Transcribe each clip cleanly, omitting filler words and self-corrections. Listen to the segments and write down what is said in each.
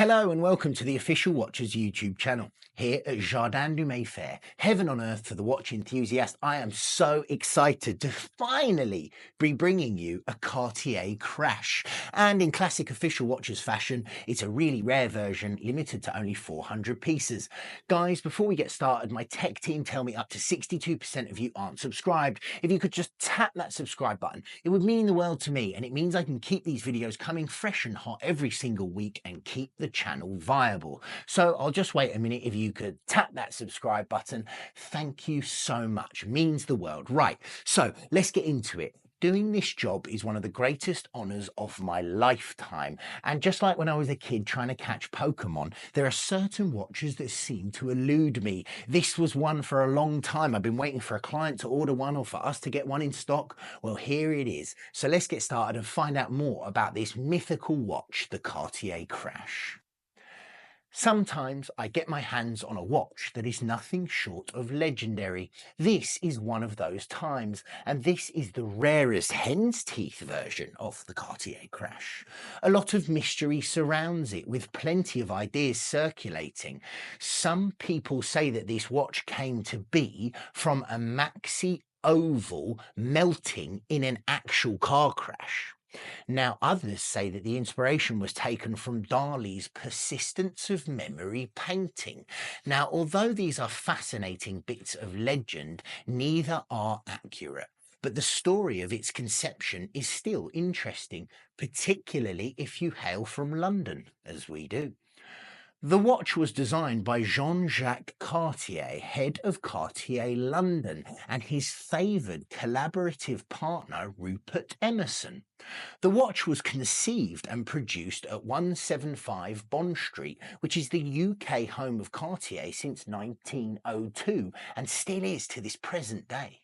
Hello and welcome to the Official Watches YouTube channel here at Jardin du Mayfair. Heaven on earth for the watch enthusiast. I am so excited to finally be bringing you a Cartier crash. And in classic Official Watches fashion, it's a really rare version, limited to only 400 pieces. Guys, before we get started, my tech team tell me up to 62% of you aren't subscribed. If you could just tap that subscribe button, it would mean the world to me, and it means I can keep these videos coming fresh and hot every single week and keep the channel viable. So I'll just wait a minute. If you could tap that subscribe button, thank you so much. Means the world. Right, so let's get into it. Doing this job is one of the greatest honors of my lifetime. And just like when I was a kid trying to catch Pokemon, there are certain watches that seem to elude me. This was one for a long time. I've been waiting for a client to order one or for us to get one in stock. Well, here it is. So let's get started and find out more about this mythical watch, the Cartier crash. Sometimes I get my hands on a watch that is nothing short of legendary. This is one of those times, and this is the rarest hen's teeth version of the Cartier crash. A lot of mystery surrounds it, with plenty of ideas circulating. Some people say that this watch came to be from a maxi oval melting in an actual car crash. Now, others say that the inspiration was taken from Dali's Persistence of Memory painting. Now, although these are fascinating bits of legend, neither are accurate. But the story of its conception is still interesting, particularly if you hail from London, as we do. The watch was designed by Jean-Jacques Cartier, head of Cartier London, and his favoured collaborative partner, Rupert Emerson. The watch was conceived and produced at 175 Bond Street, which is the UK home of Cartier since 1902 and still is to this present day.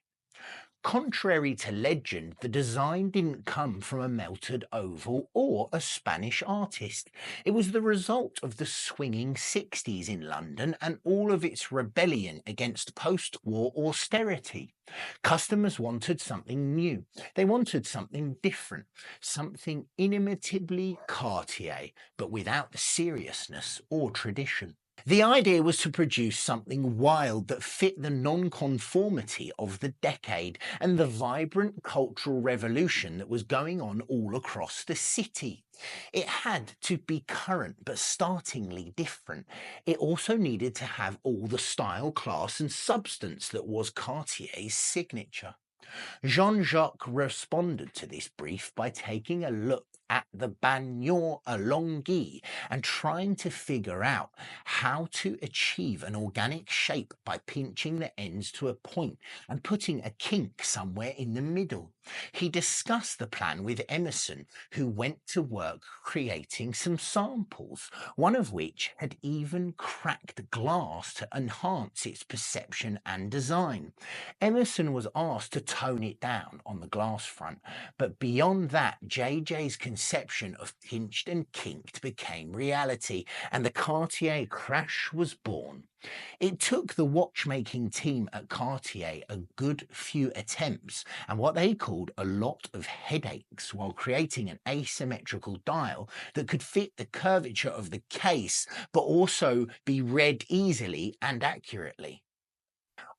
Contrary to legend, the design didn't come from a melted oval or a Spanish artist. It was the result of the swinging 60s in London and all of its rebellion against post-war austerity. Customers wanted something new. They wanted something different, something inimitably Cartier, but without the seriousness or tradition. The idea was to produce something wild that fit the non-conformity of the decade and the vibrant cultural revolution that was going on all across the city. It had to be current but startlingly different. It also needed to have all the style, class and substance that was Cartier's signature. Jean-Jacques responded to this brief by taking a look at the Bagnon Alonghi and trying to figure out how to achieve an organic shape by pinching the ends to a point and putting a kink somewhere in the middle. He discussed the plan with Emerson, who went to work creating some samples, one of which had even cracked glass to enhance its perception and design. Emerson was asked to tone it down on the glass front, but beyond that, JJ's conception of pinched and kinked became reality, and the Cartier crash was born. It took the watchmaking team at Cartier a good few attempts and what they called a lot of headaches while creating an asymmetrical dial that could fit the curvature of the case but also be read easily and accurately.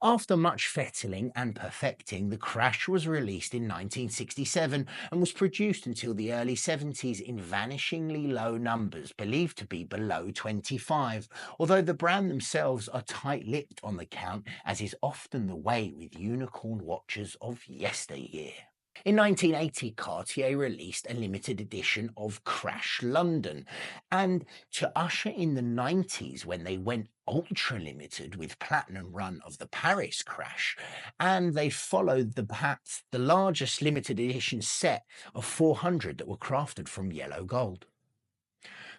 After much fettling and perfecting, the crash was released in 1967 and was produced until the early 70s in vanishingly low numbers, believed to be below 25, although the brand themselves are tight-lipped on the count, as is often the way with unicorn watches of yesteryear. In 1980, Cartier released a limited edition of Crash London, and to usher in the 90s when they went ultra limited with platinum run of the Paris crash, and they followed perhaps the largest limited edition set of 400 that were crafted from yellow gold.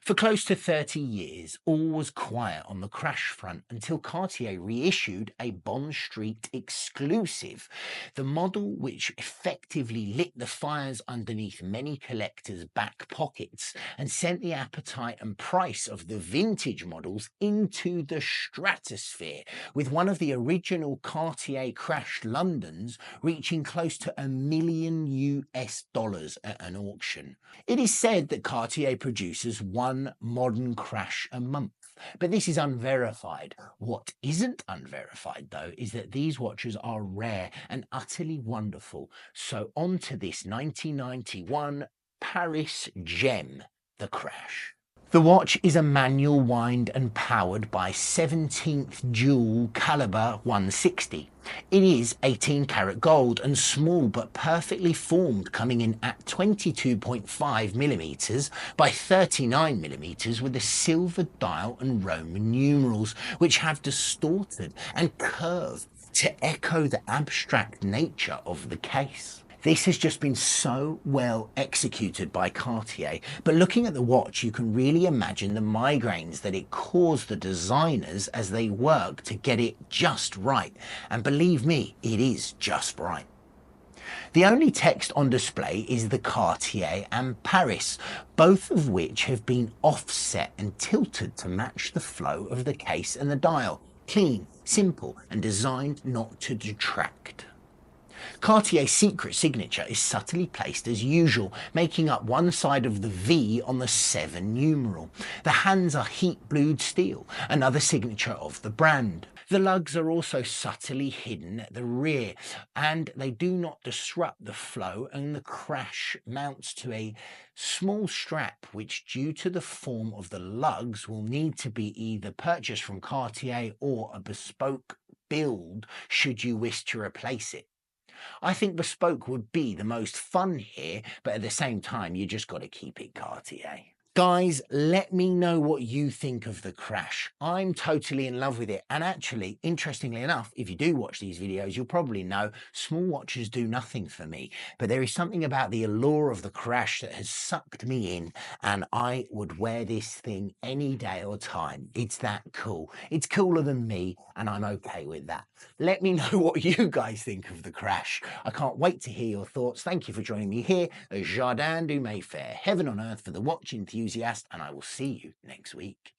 For close to 30 years, all was quiet on the crash front until Cartier reissued a Bond Street exclusive, the model which effectively lit the fires underneath many collectors' back pockets and sent the appetite and price of the vintage models into the stratosphere, with one of the original Cartier crash Londons reaching close to $1 million at an auction. It is said that Cartier produces one one modern crash a month. But this is unverified. What isn't unverified, though, is that these watches are rare and utterly wonderful. So on to this 1991 Paris gem, the crash. The watch is a manual wind and powered by 17th jewel caliber 160. It is 18 karat gold and small but perfectly formed, coming in at 22.5 millimeters by 39 millimeters with a silver dial and Roman numerals, which have distorted and curved to echo the abstract nature of the case. This has just been so well executed by Cartier, but looking at the watch, you can really imagine the migraines that it caused the designers as they work to get it just right. And believe me, it is just right. The only text on display is the Cartier and Paris, both of which have been offset and tilted to match the flow of the case and the dial. Clean, simple, and designed not to detract. Cartier's secret signature is subtly placed as usual, making up one side of the V on the 7 numeral. The hands are heat-blued steel, another signature of the brand. The lugs are also subtly hidden at the rear, and they do not disrupt the flow, and the crash mounts to a small strap which, due to the form of the lugs, will need to be either purchased from Cartier or a bespoke build should you wish to replace it. I think bespoke would be the most fun here, but at the same time, you just got to keep it Cartier. Guys, let me know what you think of the crash. I'm totally in love with it. And actually, interestingly enough, if you do watch these videos, you'll probably know small watches do nothing for me. But there is something about the allure of the crash that has sucked me in, and I would wear this thing any day or time. It's that cool. It's cooler than me, and I'm okay with that. Let me know what you guys think of the crash. I can't wait to hear your thoughts. Thank you for joining me here at Jardin du Mayfair. Heaven on earth for the watch enthusiast, and I will see you next week.